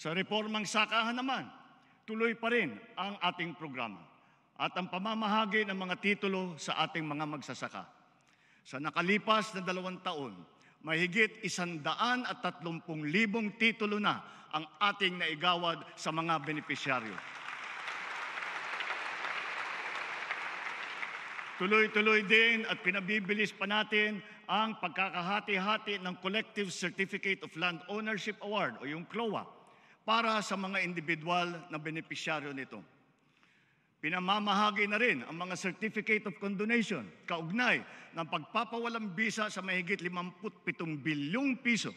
Sa reformang sakahan naman, tuloy pa rin ang ating programa at ang pamamahagi ng mga titulo sa ating mga magsasaka. Sa nakalipas na 2 taon, mahigit 130,000 titulo na ang ating naigawad sa mga benepisyaryo. Tuloy-tuloy din at pinabibilis pa natin ang pagkakahati-hati ng Collective Certificate of Land Ownership Award o yung CLOA para sa mga individual na benepisyaryo nito. Pinamamahagi na rin ang mga Certificate of Condonation kaugnay ng pagpapawalang bisa sa mahigit 57 bilyong piso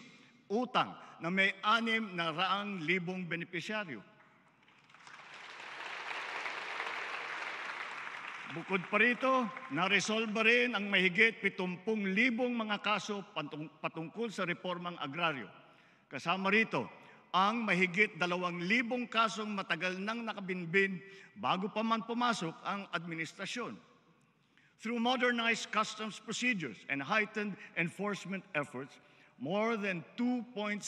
utang na may 600,000 benepisyaryo. Bukod pa rito, naresolba rin ang mahigit 70,000 mga kaso patungkol sa reformang agraryo. Kasama rito ang mahigit 2,000 kasong matagal nang nakabinbin bago pa man pumasok ang administrasyon. Through modernized customs procedures and heightened enforcement efforts, more than 2.7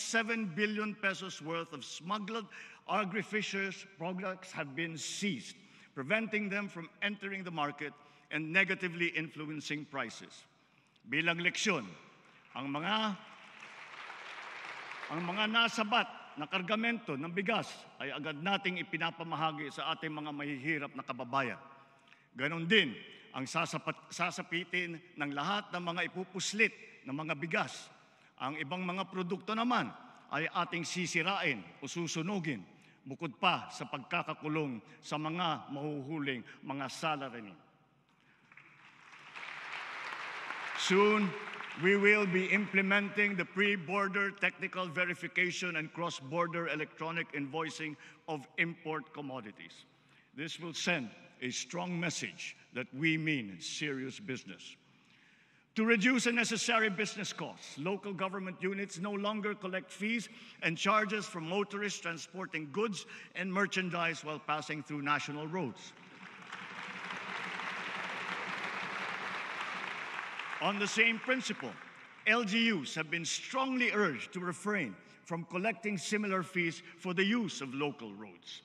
billion pesos worth of smuggled agri-fisheries products have been seized, preventing them from entering the market and negatively influencing prices. Bilang leksyon, ang mga nasabat na kargamento ng bigas ay agad nating ipinapamahagi sa ating mga mahihirap na kababayan. Ganon din ang sasapitin ng lahat ng mga ipupuslit ng mga bigas. Ang ibang mga produkto naman ay ating sisirain o susunugin, bukod pa sa pagkakakulong sa mga mahuhuling mga salaryman. Soon, we will be implementing the pre-border technical verification and cross-border electronic invoicing of import commodities. This will send a strong message that we mean serious business. To reduce unnecessary business costs, local government units no longer collect fees and charges from motorists transporting goods and merchandise while passing through national roads. On the same principle, LGUs have been strongly urged to refrain from collecting similar fees for the use of local roads.